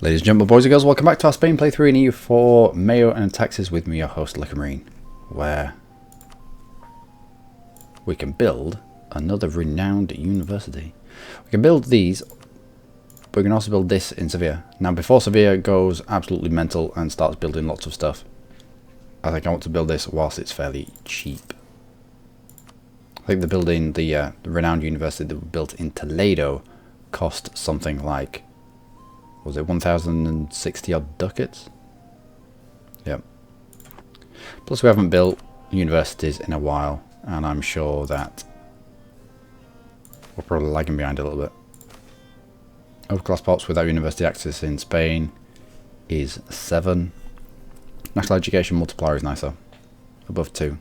Ladies and gentlemen, boys and girls, welcome back to our Spain playthrough in EU4 MEIOU and Taxes with me, your host Luckymarine, where we can build another renowned university. We can build these, but we can also build this in Sevilla. Now, before Sevilla goes absolutely mental and starts building lots of stuff, I think I want to build this whilst it's fairly cheap. I think the building, the renowned university that we built in Toledo cost something like, was it 1,060 odd ducats? Yep. Plus we haven't built universities in a while, and I'm sure that we're probably lagging behind a little bit. Overclass pops without university access in Spain is 7. National education multiplier is nicer, above 2.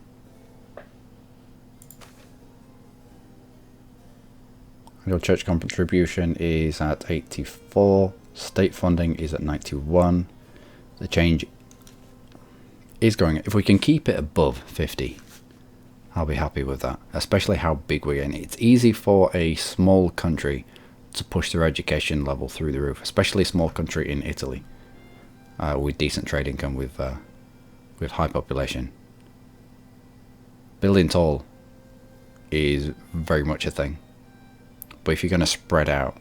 Annual church contribution is at 84. State funding is at 91. The change is going, if we can keep it above 50, I'll be happy with that, especially how big we're getting. It's easy for a small country to push their education level through the roof, especially a small country in Italy with decent trade income, with high population. Building tall is very much a thing, but if you're going to spread out,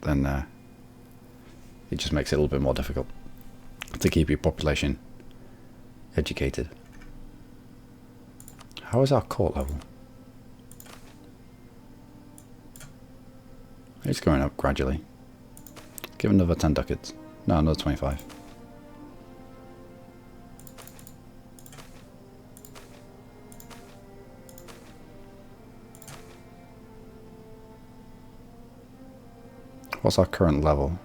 then it just makes it a little bit more difficult to keep your population educated. How is our court level? It's going up gradually. Give another 10 ducats. No, another 25. What's our current level?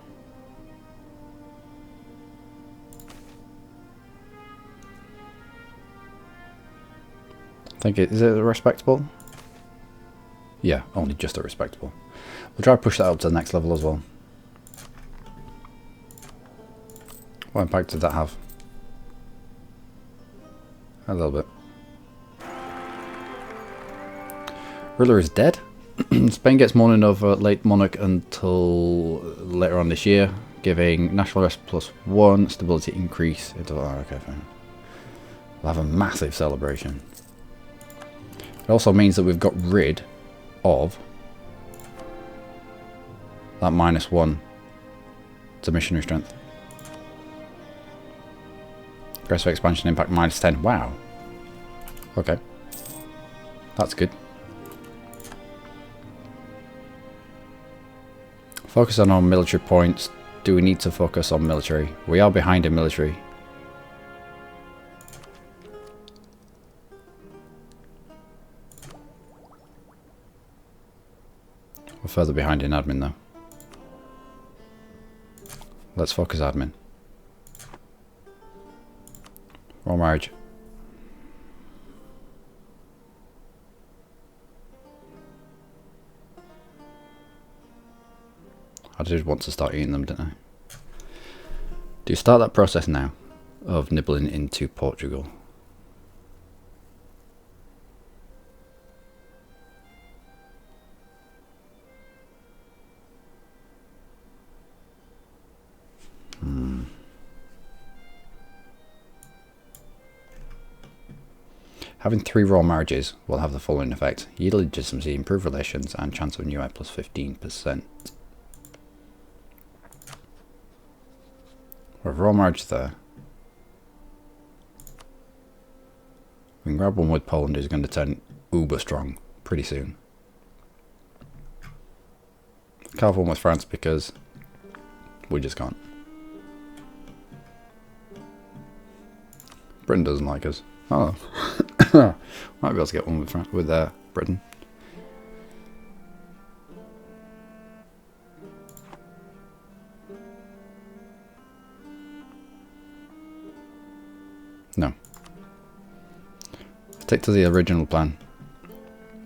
Is it respectable? Yeah, only just a respectable. We'll try to push that up to the next level as well. What impact did that have? A little bit. Ruler is dead. Spain gets mourning over late monarch until later on this year, giving national rest +1, stability increase. Okay, fine. We'll have a massive celebration. It also means that we've got rid of that -1 to missionary strength. Aggressive expansion impact -10. Wow. Okay. That's good. Focus on our military points. Do we need to focus on military? We are behind in military. We're further behind in admin though. Let's focus admin. Royal marriage. I did want to start eating them, didn't I? Do you start that process now of nibbling into Portugal? Having 3 royal marriages will have the following effect: yield legitimacy, improve relations, and chance of a new heir +15%. With royal marriage there, we can grab one with Poland, who's going to turn uber strong pretty soon. Can't have one with France because we just can't. Britain doesn't like us. Oh. Might be able to get one with Britain. No. Stick to the original plan.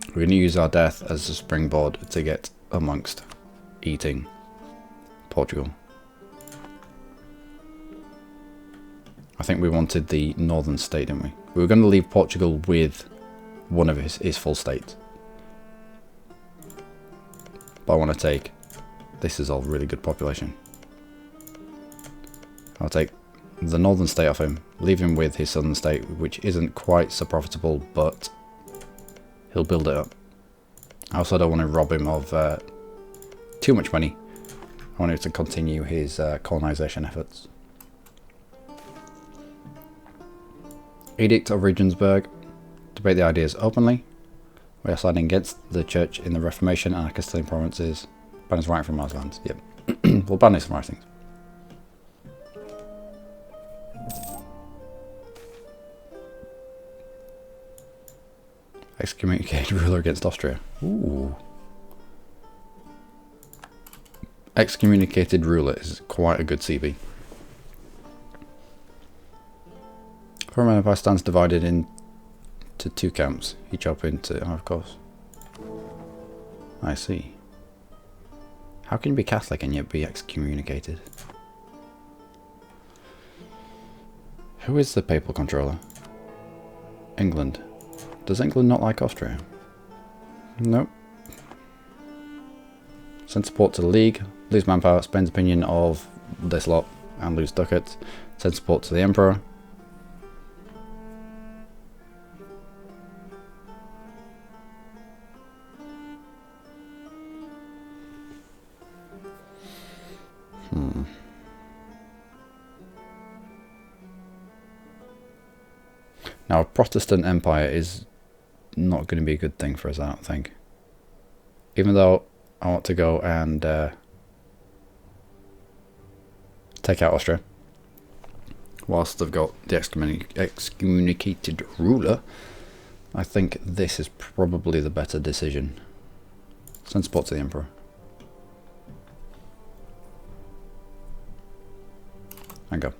We're going to use our death as a springboard to get amongst eating Portugal. I think we wanted the northern state, didn't we? We were going to leave Portugal with one of his full states. But I want to take... This is all really good population. I'll take the northern state off him, leave him with his southern state, which isn't quite so profitable, but he'll build it up. I also don't want to rob him of too much money. I want him to continue his colonization efforts. Edict of Regensburg. Debate the ideas openly. We are siding against the church in the Reformation and our Castilian provinces. Ban his writing from our lands. Yep. We'll ban his writings. Excommunicated ruler against Austria. Ooh. Excommunicated ruler is quite a good CB. Roman Empire stands divided into two camps, each open to... Oh, of course. I see. How can you be Catholic and yet be excommunicated? Who is the papal controller? England. Does England not like Austria? Nope. Send support to the League. Lose manpower. Spain's opinion of this lot. And lose ducats. Send support to the Emperor. Now, a Protestant empire is not going to be a good thing for us, I don't think. Even though I want to go and take out Austria, whilst they've got the excommunicated ruler, I think this is probably the better decision. Send support to the Emperor. And go.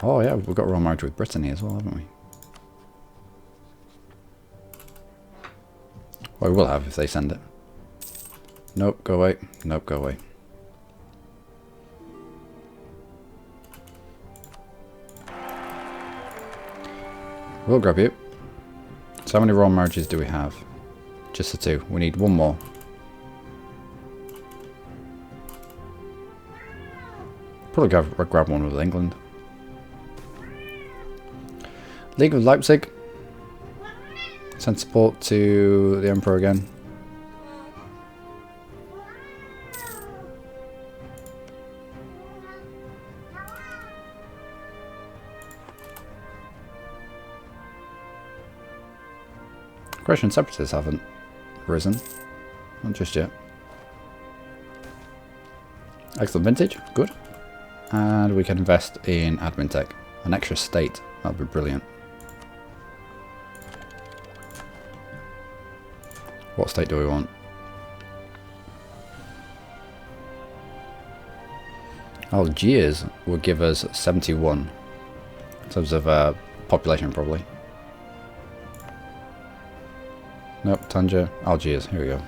Oh yeah, we've got royal marriage with Brittany as well, haven't we? Well, we will have if they send it. Nope, go away. Nope, go away. We'll grab you. So how many royal marriages do we have? Just the two. We need one more. Probably grab one with England. League of Leipzig. Send support to the Emperor again. Croatian separatists haven't risen. Not just yet. Excellent vintage. Good. And we can invest in admin tech. An extra state. That would be brilliant. What state do we want? Algiers will give us 71 in terms of population, probably. Nope, Tangier, Algiers. Here we go.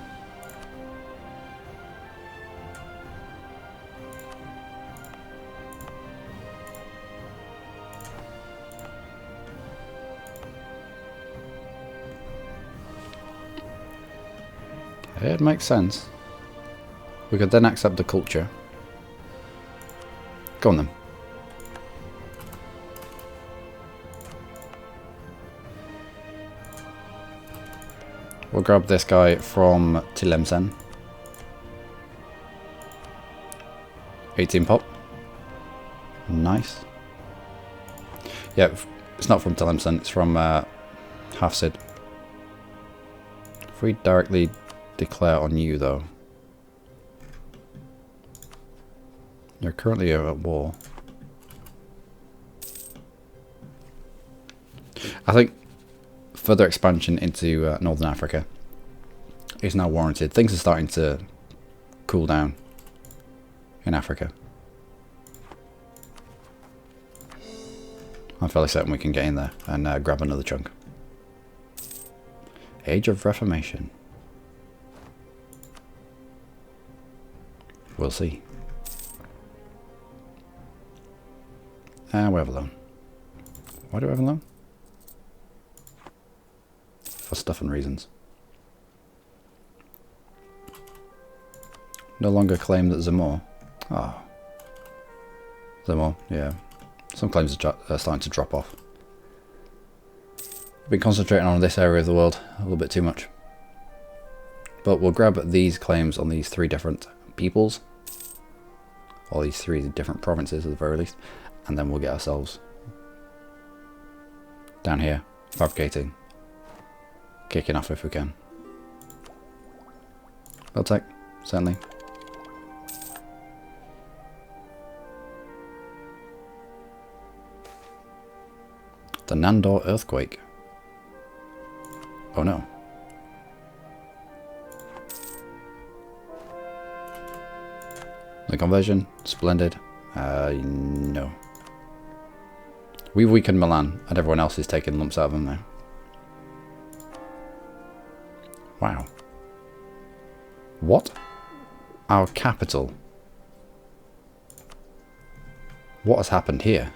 It makes sense. We could then accept the culture. Go on then. We'll grab this guy from Tlemcen. 18 pop. Nice. Yeah, it's not from Tlemcen, it's from Hafsid. If we directly declare on you though. You're currently at war. I think further expansion into Northern Africa is now warranted. Things are starting to cool down in Africa. I'm fairly certain we can get in there and grab another chunk. Age of Reformation. We'll see. We have a loan. Why do we have a loan? For stuff and reasons. No longer claim that Zamor. Oh. Is there more? Yeah. Some claims are starting to drop off. I've been concentrating on this area of the world a little bit too much. But we'll grab these claims on these 3 different peoples. Or these 3 different provinces at the very least. And then we'll get ourselves down here, fabricating. Kicking off if we can. Beltec, certainly. The Nandor earthquake. Oh no. The conversion, splendid. No. We've weakened Milan, and everyone else is taking lumps out of them now. Wow. What? Our capital. What has happened here?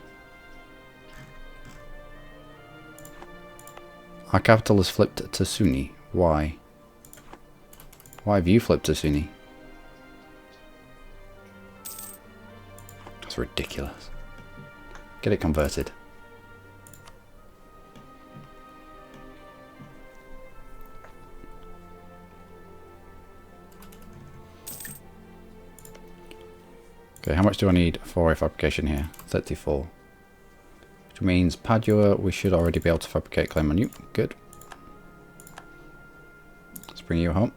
Our capital has flipped to Sunni. Why? Why have you flipped to Sunni? That's ridiculous. Get it converted. Okay, how much do I need for a fabrication here? 34. Which means Padua, we should already be able to fabricate claim on you. Good. Let's bring you home.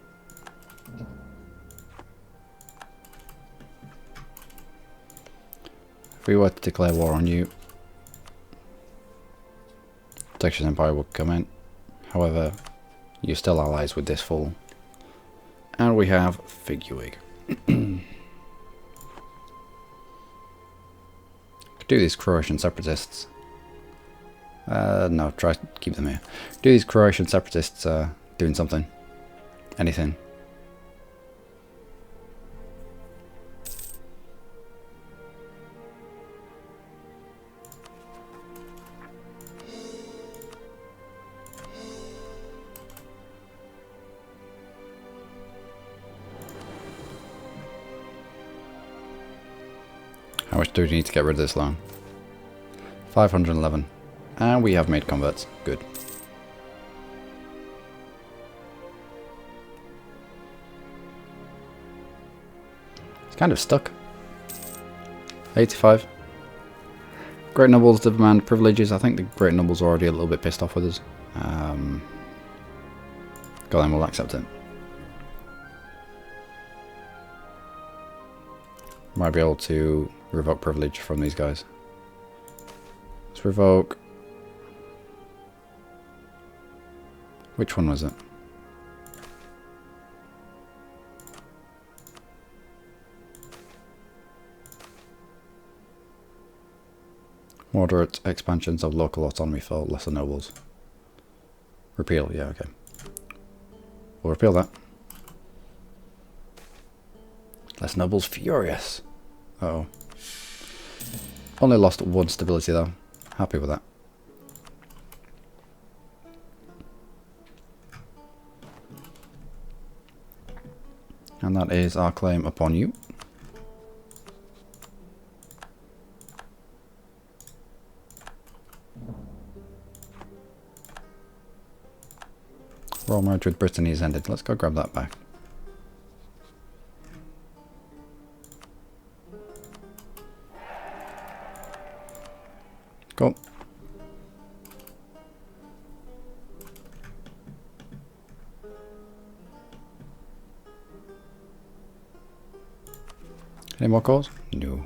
If we were to declare war on you, Texas Empire would come in. However, you're still allies with this fool. And we have Figuig. Do these Croatian separatists. No, try to keep them here. Do these Croatian separatists doing something? Anything? How much do we need to get rid of this loan? 511. And we have made converts. Good. It's kind of stuck. 85. Great nobles demand privileges. I think the great nobles are already a little bit pissed off with us. God, then we'll accept it. Might be able to revoke privilege from these guys. Let's revoke. Which one was it? Moderate expansions of local autonomy for lesser nobles. Repeal, yeah, okay. We'll repeal that. Less nobles furious. Uh-oh. Only lost 1 stability though. Happy with that. And that is our claim upon you. Royal marriage with Brittany is ended. Let's go grab that back. Cool. Any more calls? No.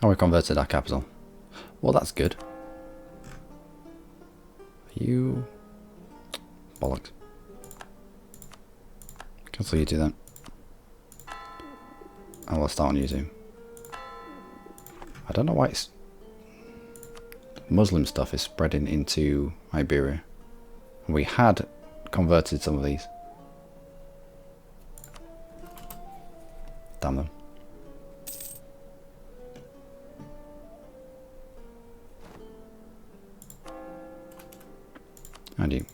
Oh, we converted our capital. Well, that's good. You... bollocks. Cancel you two then. And we'll start on you two. I don't know why it's... Muslim stuff is spreading into Iberia. We had converted some of these. Damn them. And you.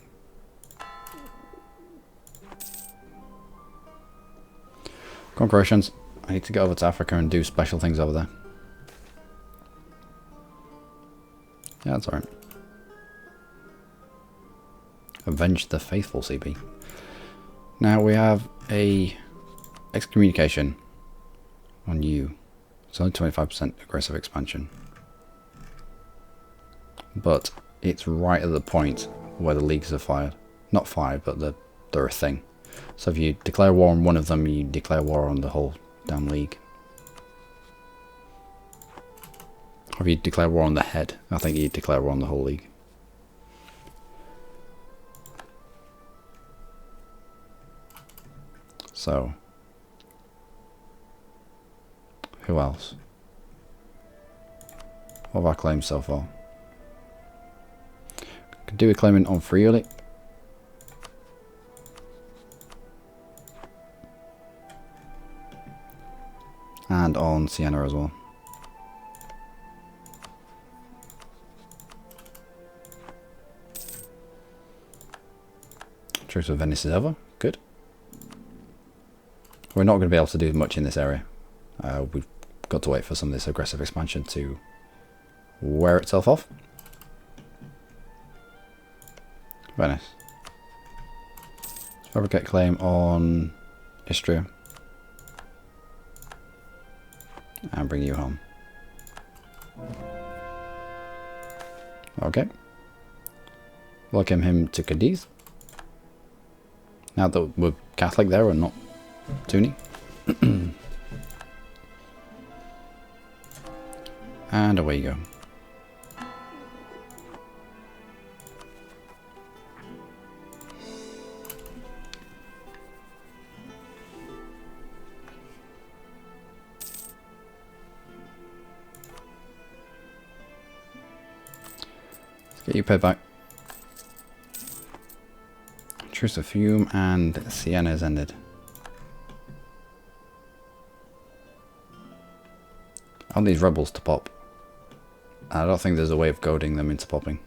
Come on, Croatians. I need to get over to Africa and do special things over there. Yeah, that's alright. Avenge the faithful, CB. Now we have a excommunication on you. It's only 25% aggressive expansion. But it's right at the point where the leagues are fired. Not fired, but they're a thing. So if you declare war on one of them, you declare war on the whole damn league. Or if you declare war on the head, I think you declare war on the whole league. So, who else? What have I claimed so far? Could do a claimant on Friuli. And on Siena as well. Truce with Venice is over. Good. We're not going to be able to do much in this area. We've got to wait for some of this aggressive expansion to wear itself off. Venice. Fabricate claim on Istria. And bring you home. Okay. Welcome him to Cadiz. Now that we're Catholic there and not Toonie. And away you go. Let's get you paid back. Truce of Fume and Siena is ended. I want these rebels to pop. I don't think there's a way of goading them into popping.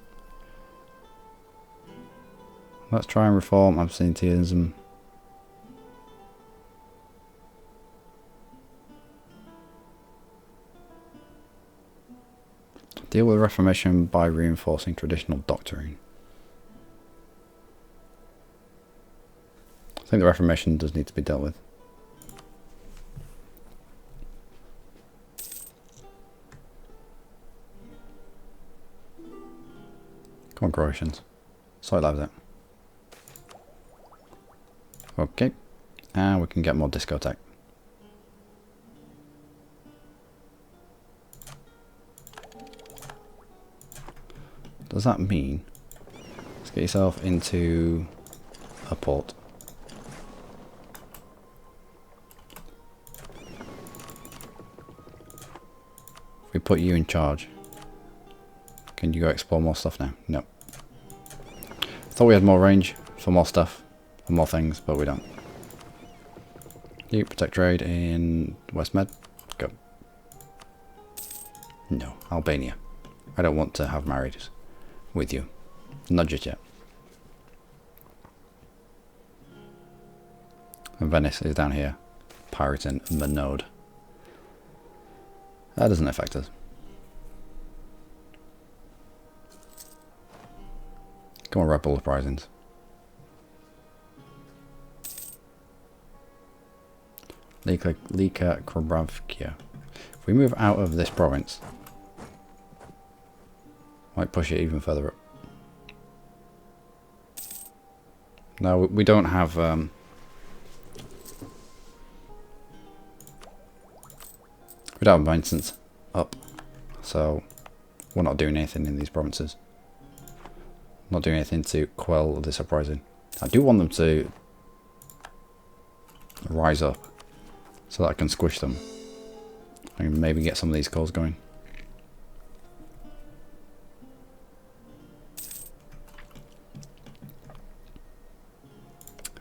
Let's try and reform absenteeism. Deal with Reformation by reinforcing traditional doctrine. I think the Reformation does need to be dealt with. Come on, Croatians. Sort lives out. Okay. And we can get more discotheque. Does that mean... Let's get yourself into a port. If we put you in charge, can you go explore more stuff now? No. Thought we had more range for more stuff, for more things, but we don't. You protect trade in West Med. Go. No, Albania. I don't want to have marriages with you. Not just yet. And Venice is down here. Pirating Minode. That doesn't affect us. Come on, rebel uprisings. Lika Krabravkia. If we move out of this province, might push it even further up. No, we don't have we don't have maintenance up, so we're not doing anything in these provinces. Not doing anything to quell this uprising. I do want them to rise up so that I can squish them and maybe get some of these calls going.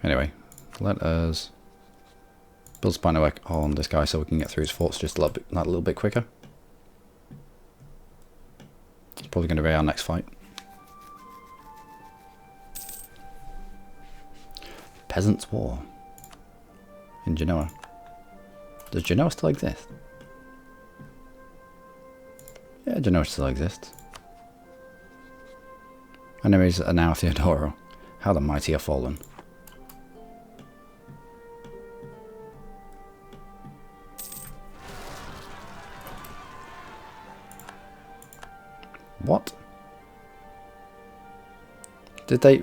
Anyway, let us build spy network on this guy so we can get through his forts just a little bit quicker. It's probably going to be our next fight. Peasants' War in Genoa. Does Genoa still exist? Yeah, Genoa still exists. Enemies are now Theodoro. How the mighty are fallen. What? Did they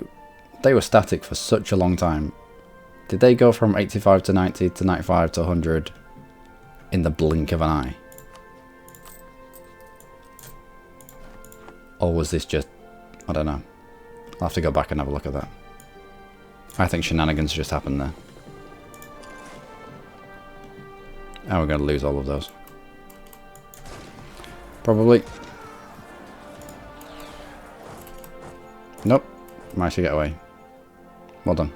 were static for such a long time. Did they go from 85 to 90 to 95 to 100 in the blink of an eye? Or was this just, I don't know. I'll have to go back and have a look at that. I think shenanigans just happened there. And we're going to lose all of those. Probably. Nope. Managed to get away. Well done.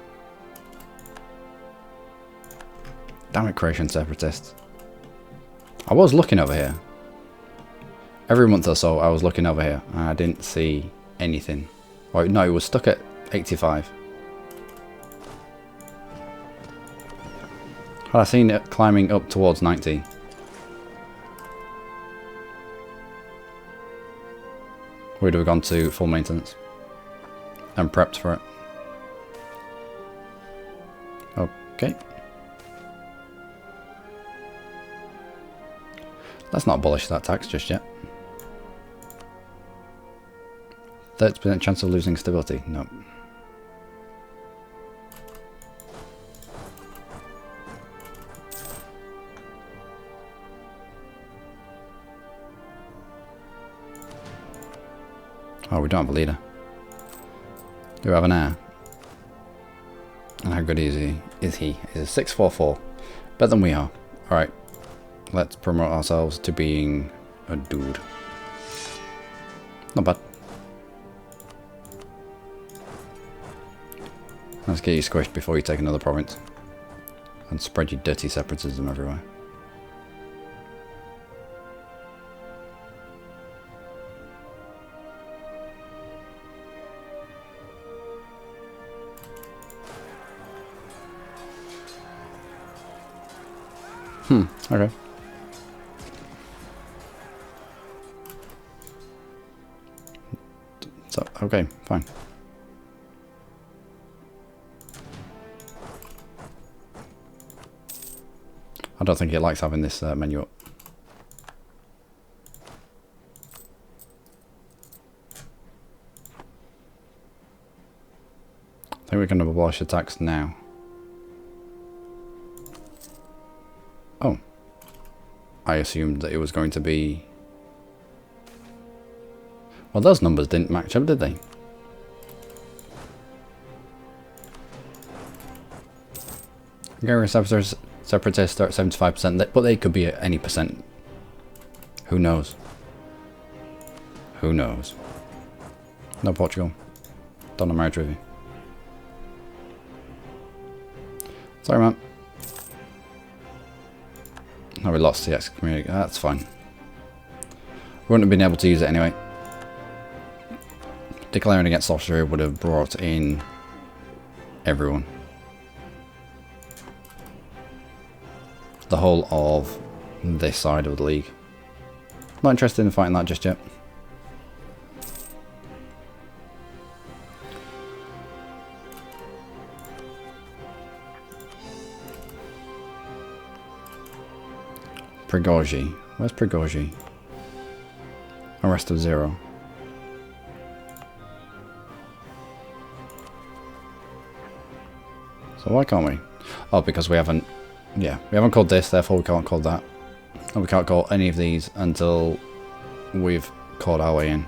Damn it, Croatian separatists. I was looking over here. Every month or so I was looking over here and I didn't see anything. Or no, it was stuck at 85. Had I seen it climbing up towards 90? We'd have gone to full maintenance and prepped for it. Okay. Let's not abolish that tax just yet. 30% chance of losing stability. Nope. Oh, we don't have a leader. Do we have an heir? And how good is he? He's a 644. Better than we are. Alright. Let's promote ourselves to being a dude. Not bad. Let's get you squished before you take another province. And spread your dirty separatism everywhere. Okay. So, okay, fine. I don't think it likes having this menu up. I think we can abolish the tax now. Oh. I assumed that it was going to be... Well, those numbers didn't match up, did they? Hungarian separatists are at 75%, but they could be at any percent. Who knows? Who knows? No Portugal. Don't know marriage with you. Sorry, man. No, we lost the excommunity. That's fine. We wouldn't have been able to use it anyway. Declaring against Austria would have brought in everyone. The whole of this side of the league. Not interested in fighting that just yet. Prigozhi. Where's Prigozhi? Arrest of 0. So why can't we? Oh, because we haven't... Yeah, we haven't called this, therefore we can't call that. And we can't call any of these until we've called our way in.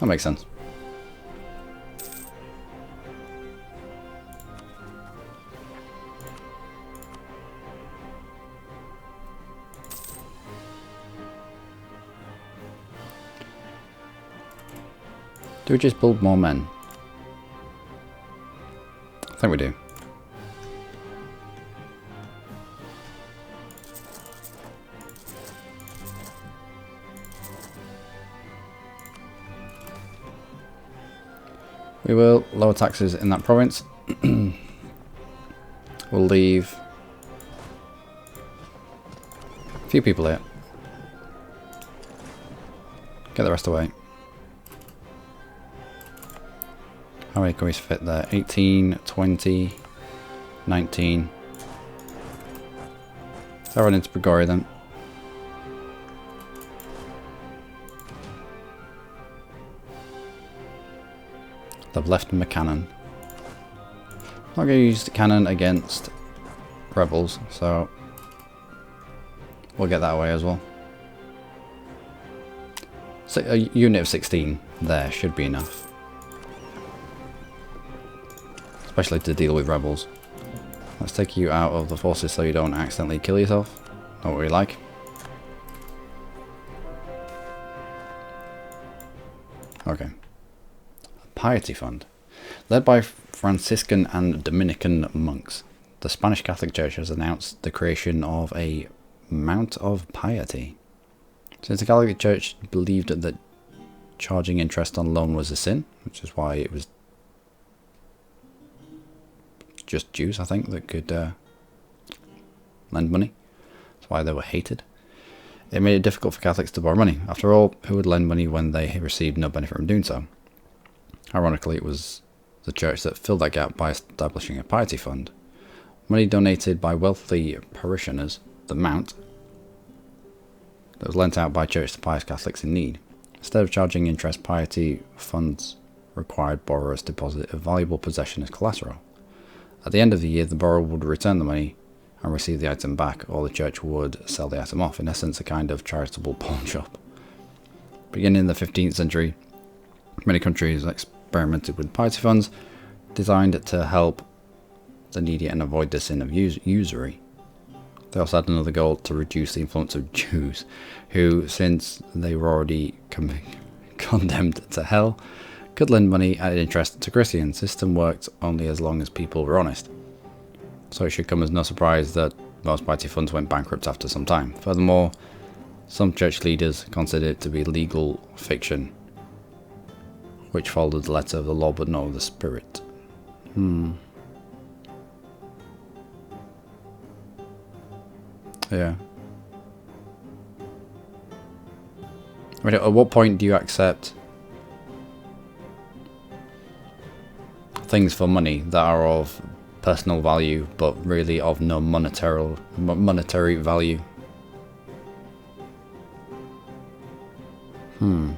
That makes sense. Do we just build more men? I think we do. We will lower taxes in that province. We'll leave Few people here. Get the rest away. How many can we fit there? 18, 20, 19. Let's run into Brigori then. They've left my cannon. I'm not going to use the cannon against rebels, so we'll get that away as well. So a unit of 16 there should be enough. Especially to deal with rebels. Let's take you out of the forces so you don't accidentally kill yourself. Not what we like. Okay. A piety fund. Led by Franciscan and Dominican monks, the Spanish Catholic Church has announced the creation of a Mount of Piety. Since the Catholic Church believed that charging interest on loan was a sin, which is why it was just Jews, I think, that could lend money. That's why they were hated. It made it difficult for Catholics to borrow money. After all, who would lend money when they received no benefit from doing so? Ironically, it was the church that filled that gap by establishing a piety fund. Money donated by wealthy parishioners, the Mount, that was lent out by church to pious Catholics in need. Instead of charging interest, piety funds required borrowers deposit a valuable possession as collateral. At the end of the year, the borrower would return the money and receive the item back, or the church would sell the item off, in essence a kind of charitable pawn shop. Beginning in the 15th century, many countries experimented with piety funds designed to help the needy and avoid the sin of usury. They also had another goal to reduce the influence of Jews, who, since they were already condemned to hell, could lend money at interest to Christians. The system worked only as long as people were honest. So it should come as no surprise that most piety funds went bankrupt after some time. Furthermore, some church leaders considered it to be legal fiction, which followed the letter of the law but not of the spirit. Yeah. I mean, at what point do you accept things for money that are of personal value but really of no monetary value? And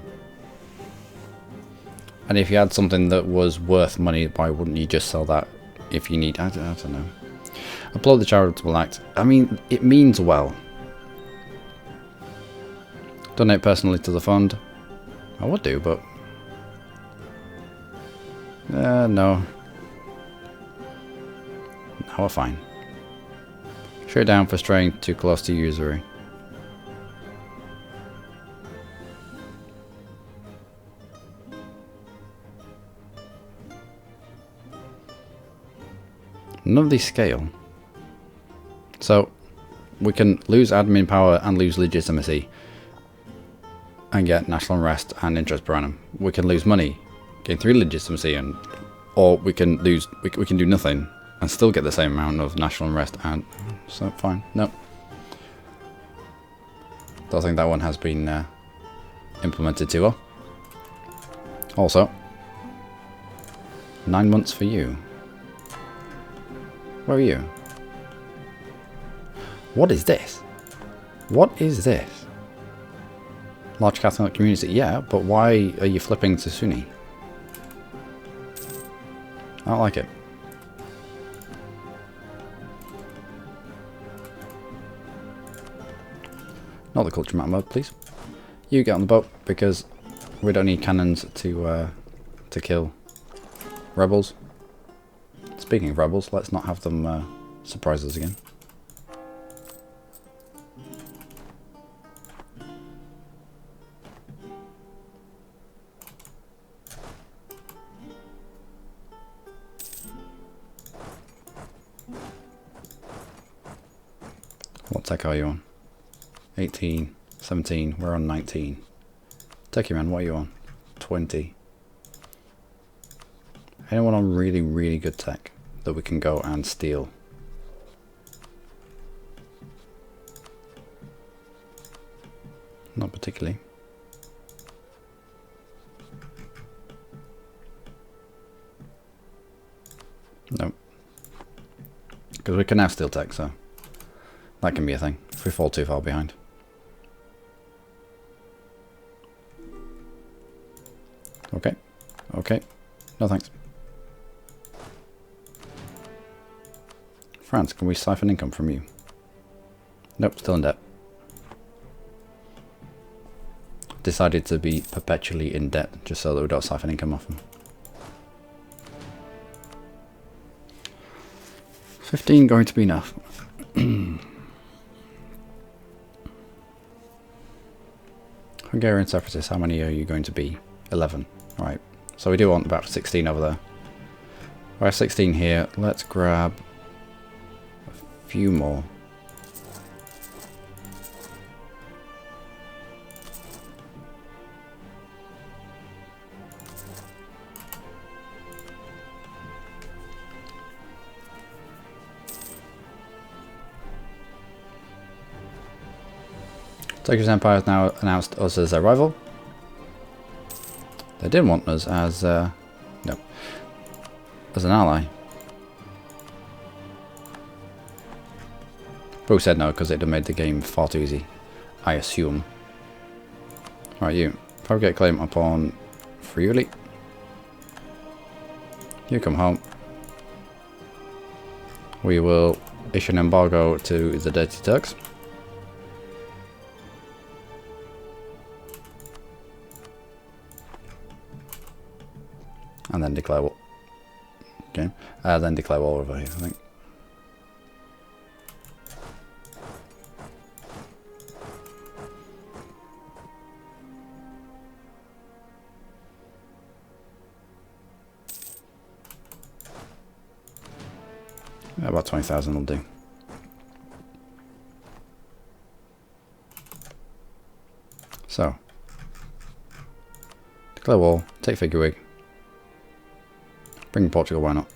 if you had something that was worth money, why wouldn't you just sell that if you need? I don't know. Applaud the charitable act. I mean, it means well. Donate personally to the fund. I would do, but no. No, we're fine. Shoot it down for straying too close to usury. None of these scale. So we can lose admin power and lose legitimacy and get national unrest and interest per annum. We can lose money, gain 3 legitimacy, and or we can lose. We can do nothing and still get the same amount of national unrest. And so fine. No, don't think that one has been implemented too well. Also, 9 months for you. Where are you? What is this? What is this? Large Catholic community, yeah, but why are you flipping to Sunni? I don't like it. Not the culture map mode, please. You get on the boat because we don't need cannons to kill rebels. Speaking of rebels, let's not have them surprise us again. What tech are you on? 18, 17, we're on 19. Techie man, what are you on? 20. Anyone on really, really good tech that we can go and steal? Not particularly. No. Because we can now steal tech, so that can be a thing if we fall too far behind. Okay. Okay. No thanks. France, can we siphon income from you? Nope, still in debt. Decided to be perpetually in debt just so that we don't siphon income off them. 15 going to be enough. Hungarian separatists, how many are you going to be? 11. Right, so we do want about 16 over there. We have 16 here. Let's grab a few more. Turkish Empire has now announced us as their rival. They didn't want us as no, as an ally. But we said no because it'd have made the game far too easy, I assume. Alright, you. Probably get a claim upon Friuli. You come home. We will issue an embargo to the Dirty Turks. And then declare war. Okay. Then declare war over here, I think. Yeah, about 20,000 will do. So, declare war, take Figueroa. Bring Portugal, why not?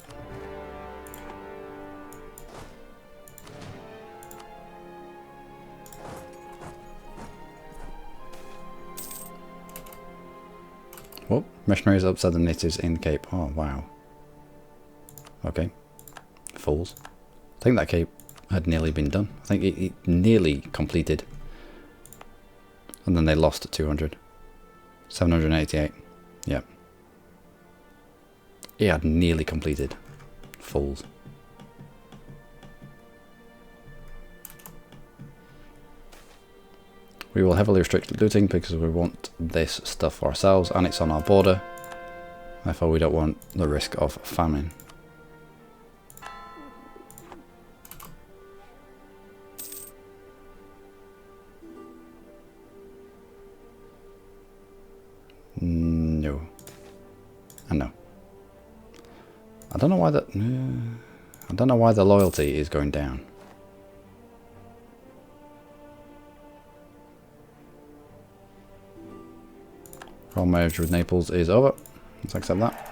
Whoop, missionaries upset the natives in Cape. Oh, wow. Okay. Fools. I think that Cape had nearly been done. I think it nearly completed. And then they lost at 200. 788. Yep. It had nearly completed. Fools. We will heavily restrict looting because we want this stuff for ourselves and it's on our border. Therefore we don't want the risk of famine. No. And no. I don't know why that. I don't know why the loyalty is going down. Our marriage with Naples is over. Let's accept that.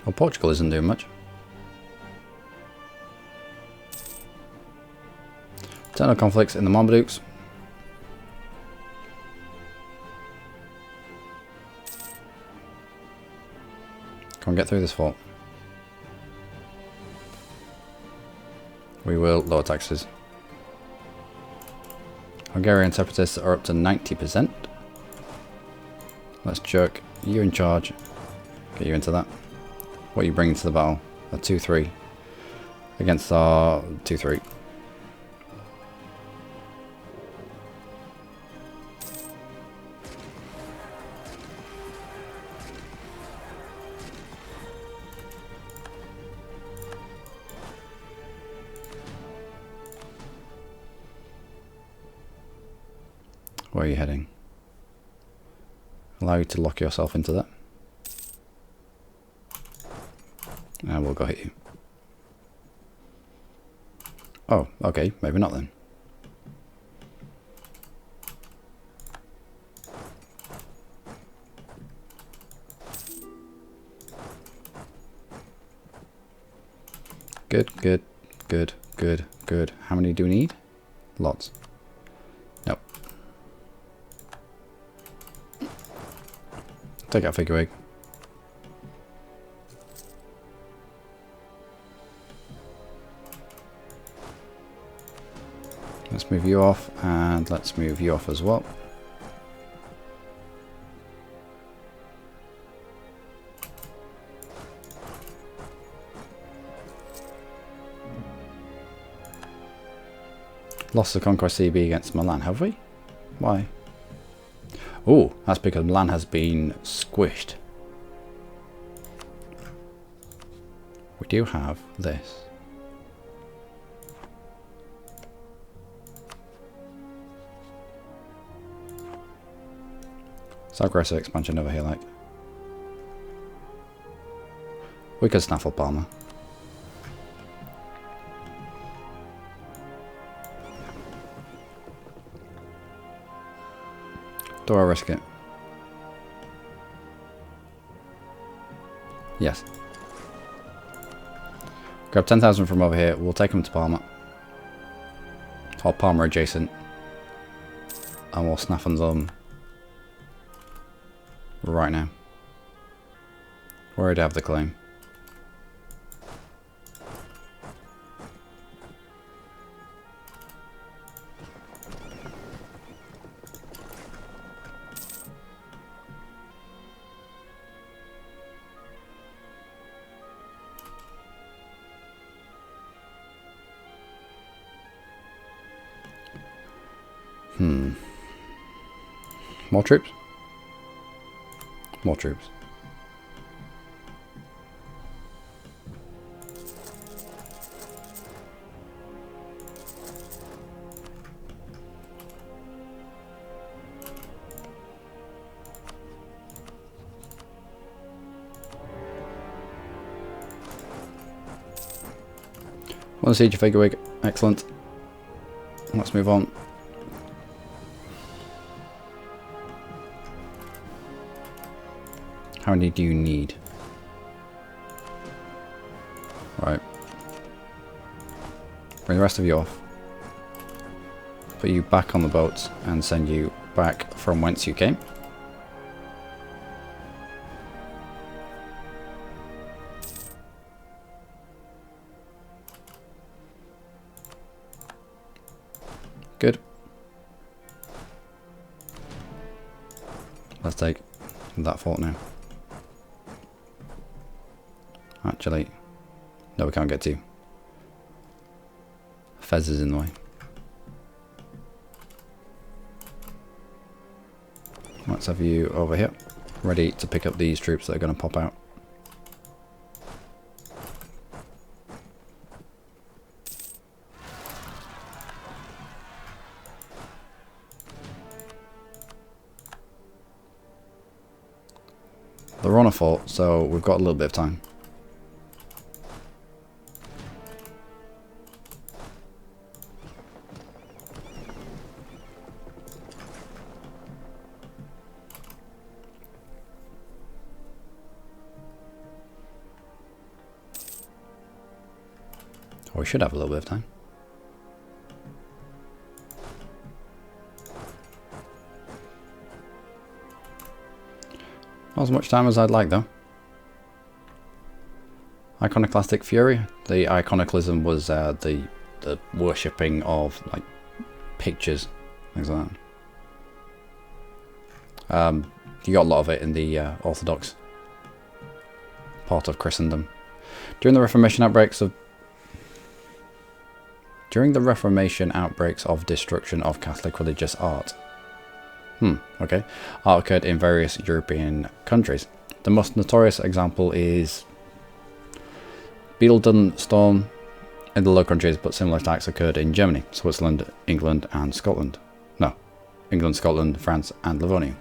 Well, Portugal isn't doing much. Internal conflicts in the Marmadukes. Come on, get through this fort. We will lower taxes. Hungarian separatists are up to 90%. Let's jerk you in charge. Get you into that. What are you bringing to the battle? A 2-3 against our 2-3. Where are you heading? Allow you to lock yourself into that. And we'll go hit you. Oh, okay, maybe not then. Good, good, good, good, good. How many do we need? Lots. Nope. Take out figure eight. Let's move you off, and let's move you off as well. Lost the Conquest CB against Milan, have we? Why? Oh, that's because Milan has been squished. We do have this. So aggressive expansion over here, like. We could snaffle Palmer. Do I risk it? Yes. Grab 10,000 from over here. We'll take them to Palmer. Or Palmer adjacent. And we'll snaff on them right now. We already have the claim. More troops? More troops. One siege figure wig. Excellent. Let's move on. How many do you need? Right. Bring the rest of you off. Put you back on the boats and send you back from whence you came. Good. Let's take that fort now. Actually, no, we can't get to. Fez is in the way. Let's have you over here, ready to pick up these troops that are going to pop out. They're on a fort, so we've got a little bit of time. Or we should have a little bit of time. Not as much time as I'd like, though. Iconoclastic Fury. The iconoclasm was the worshipping of like pictures, things like that. You got a lot of it in the Orthodox part of Christendom. During the Reformation outbreaks of destruction of Catholic religious art. Okay. Art occurred in various European countries. The most notorious example is Beetledon Storm in the Low Countries, but similar attacks occurred in Germany, Switzerland, England and Scotland. No, England, Scotland, France and Livonia.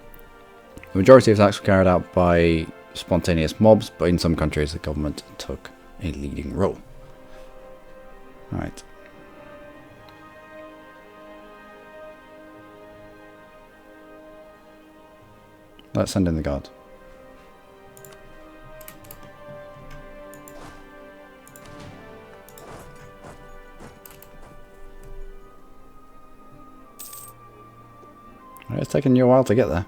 The majority of attacks were carried out by spontaneous mobs, but in some countries the government took a leading role. Right. Let's send in the guard. It's taken you a while to get there.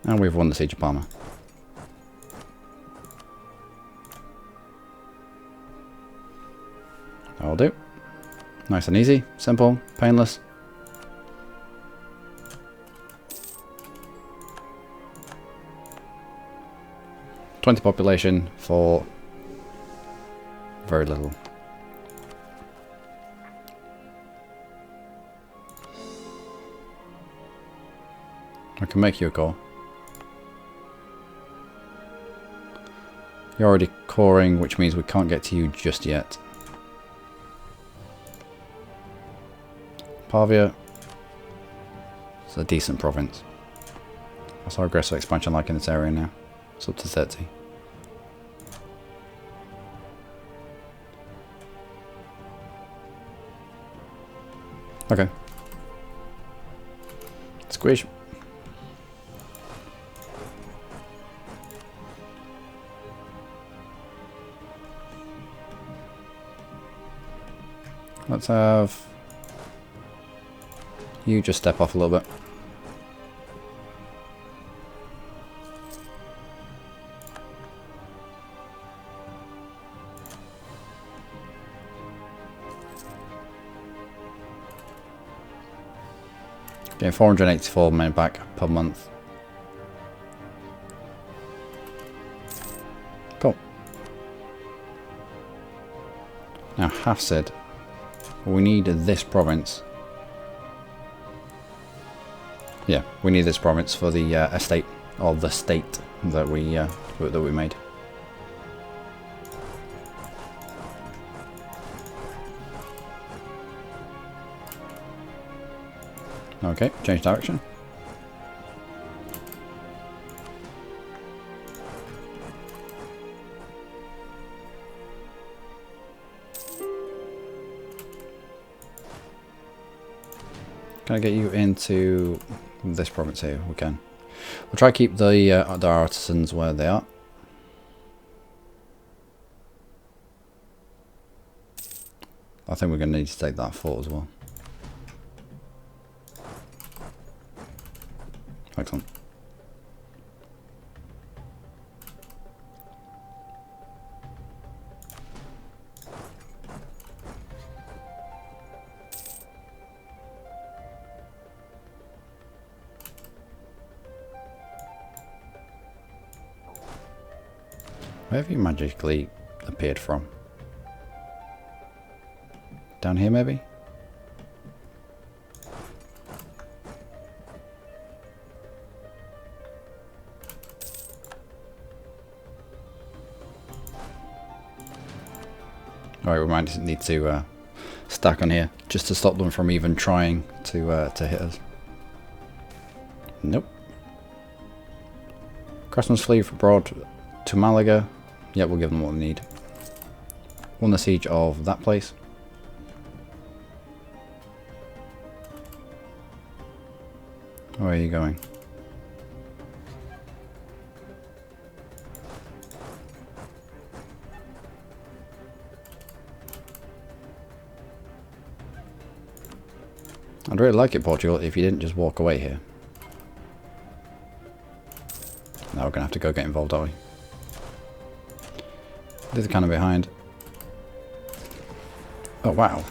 And we've won the Siege of Parma. That'll do. Nice and easy, simple, painless. $20 population for very little. I can make you a core. You're already coring, which means we can't get to you just yet. Pavia. It's a decent province. What's our aggressive expansion like in this area now? It's up to 30. Okay. Squish. Let's have you just step off a little bit. Getting 484 men back per month. Cool. Now Hafsid, we need this province. Yeah, we need this province for the estate, or the state that we made. Okay, change direction. Can I get you into this province here? We can. We'll try to keep the artisans where they are. I think we're going to need to take that fort as well. Excellent. Where have you magically appeared from? Down here, maybe? Alright, we might need to stack on here just to stop them from even trying to hit us. Nope. Craftsman's flee abroad to Malaga. Yeah, we'll give them what they need. Won the siege of that place. Where are you going? I'd really like it, Portugal, if you didn't just walk away here. Now we're going to have to go get involved, are we? They're kind of behind. Oh, wow.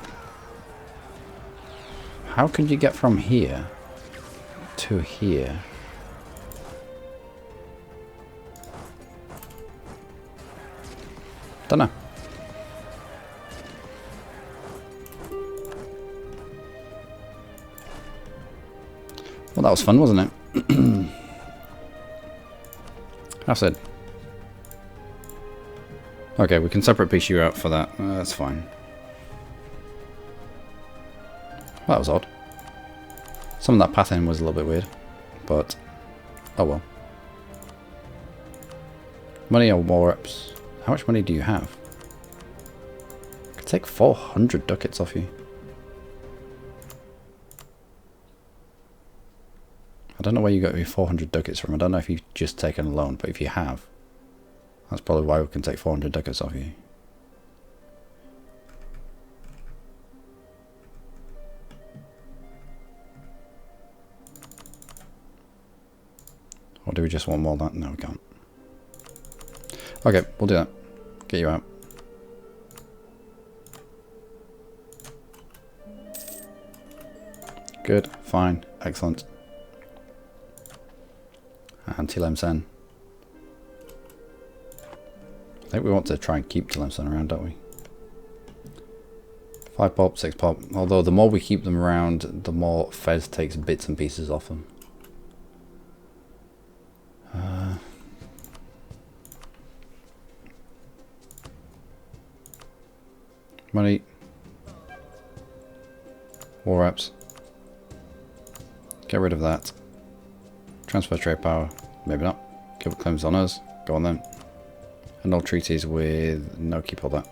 How could you get from here to here? Don't know. Well, that was fun, wasn't it? I said. Okay, we can separate piece you out for that. That's fine. Well, that was odd. Some of that pathing was a little bit weird, but oh well. Money or war reps. How much money do you have? I could take 400 ducats off you. I don't know where you got your 400 ducats from. I don't know if you've just taken a loan, but if you have, that's probably why we can take 400 ducats off you. Or do we just want more of that? No, we can't. Okay, we'll do that. Get you out. Good, fine, excellent. And Tlemcen. I think we want to try and keep Tlemcen around, don't we? 5 pop, 6 pop. Although the more we keep them around, the more Fez takes bits and pieces off them. Money. War reps. Get rid of that. Transfer trade power. Maybe not. Give claims on us. Go on then. And no treaties with... No, keep all that.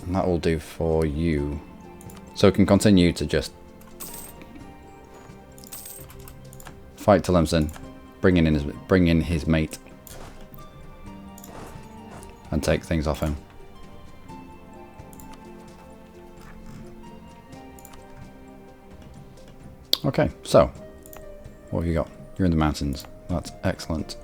And that will do for you. So we can continue to just... fight Tlemcen. Bring in his mate. And take things off him. Okay, so what have you got? You're in the mountains. That's excellent.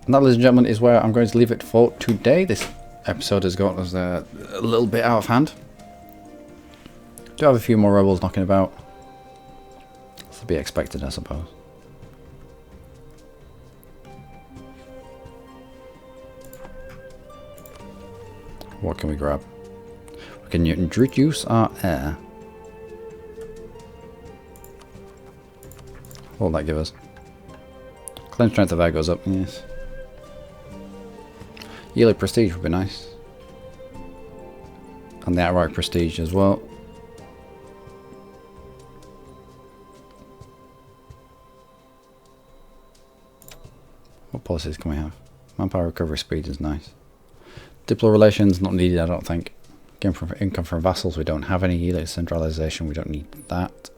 And that, ladies and gentlemen, is where I'm going to leave it for today. This episode has got us a little bit out of hand. Do have a few more rebels knocking about. That's to be expected, I suppose. What can we grab? We can introduce our heir. What will that give us? Claim strength of air goes up, yes. Yearly prestige would be nice. And the outright prestige as well. What policies can we have? Manpower recovery speed is nice. Diplo relations, not needed, I don't think. Income from vassals, we don't have any. Yearly centralization, we don't need that.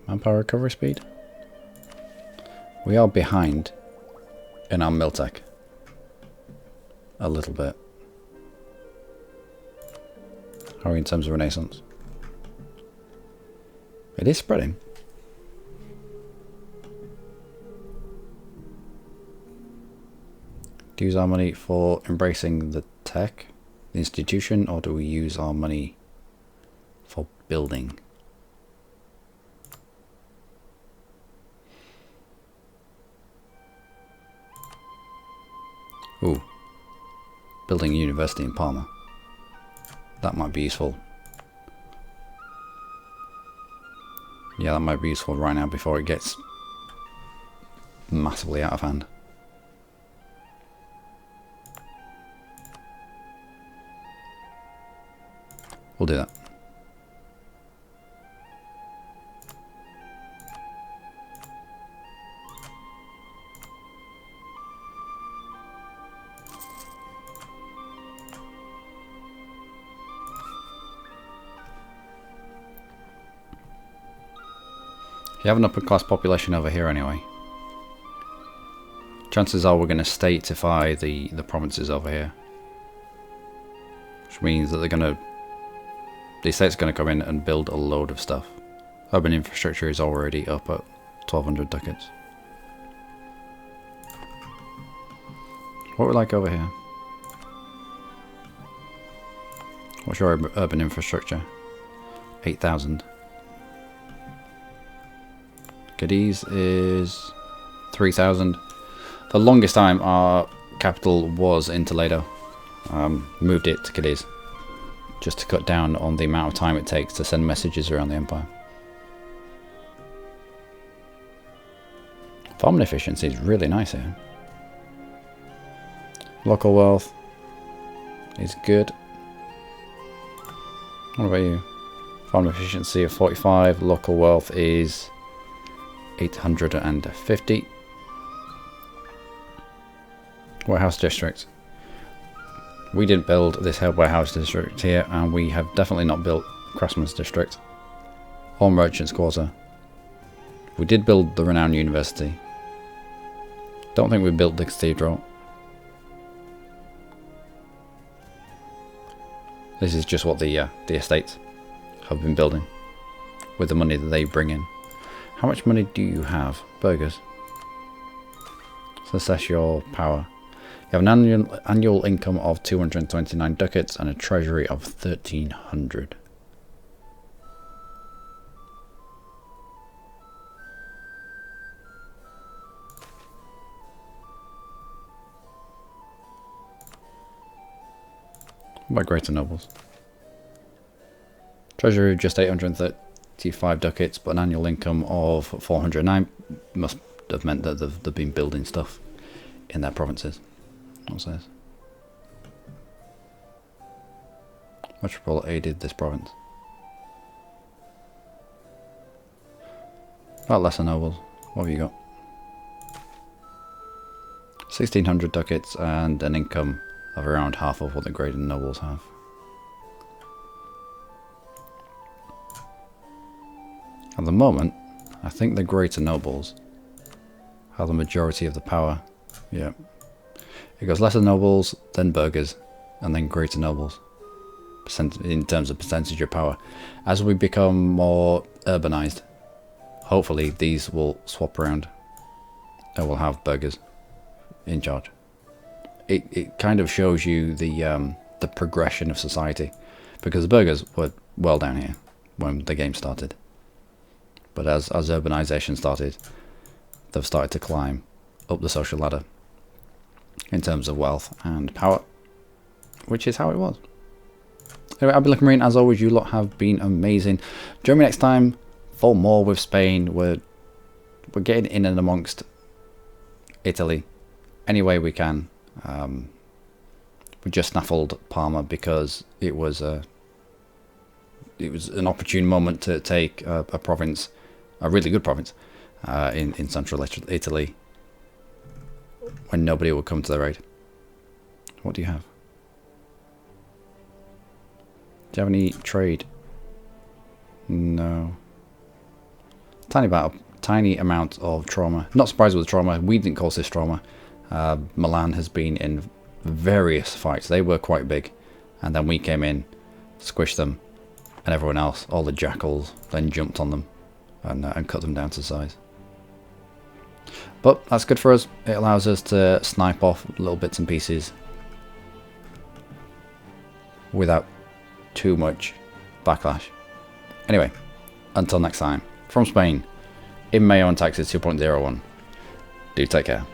Manpower recovery speed. We are behind in our mill tech. A little bit. How are we in terms of renaissance? It is spreading. Do we use our money for embracing the tech, the institution, or do we use our money for building? Ooh. Building a university in Parma. That might be useful. Yeah, that might be useful right now before it gets massively out of hand. We'll do that. You have an upper class population over here anyway. Chances are we're going to stateify the provinces over here. Which means that the state's going to come in and build a load of stuff. Urban infrastructure is already up at 1200 ducats. What we like over here? What's your urban infrastructure? 8,000. Cadiz is 3,000. The longest time our capital was in Toledo. Moved it to Cadiz, just to cut down on the amount of time it takes to send messages around the empire. Farming efficiency is really nice here. Local wealth is good. What about you? Farming efficiency of 45. Local wealth is 850. Warehouse district. We didn't build this warehouse district here, and we have definitely not built Craftsman's district. All Merchants Quarter. We did build the renowned university. Don't think we built the cathedral. This is just what the estates have been building with the money that they bring in. How much money do you have? Burgers. So assess your power. You have an annual income of 229 ducats and a treasury of 1,300. By greater nobles. Treasury of just 835 ducats, but an annual income of 409 must have meant that they've been building stuff in their provinces. What's this? Metropole aided this province. About lesser nobles. What have you got? 1,600 ducats and an income of around half of what the greater nobles have. At the moment, I think the greater nobles have the majority of the power. Yeah. It goes lesser nobles, then burghers, and then greater nobles. In terms of percentage of power. As we become more urbanized, hopefully these will swap around and we'll have burghers in charge. It kind of shows you the progression of society, because the burghers were well down here when the game started, but as urbanization started, they've started to climb up the social ladder in terms of wealth and power, which is how it was. Anyway, I've been Luckymarine. As always, you lot have been amazing. Join me next time for more with Spain. We're getting in and amongst Italy any way we can. We just snaffled Parma because it was an opportune moment to take a province, a really good province, in central Italy, when nobody would come to the raid. What do you have? Do you have any trade? No. Tiny amount of trauma. Not surprised with the trauma. We didn't cause this trauma. Milan has been in various fights. They were quite big, and then we came in, squished them, and everyone else, all the jackals, then jumped on them and cut them down to size. But that's good for us. It allows us to snipe off little bits and pieces without too much backlash. Anyway, until next time, from Spain, in MEIOU and Taxes 2.01, do take care.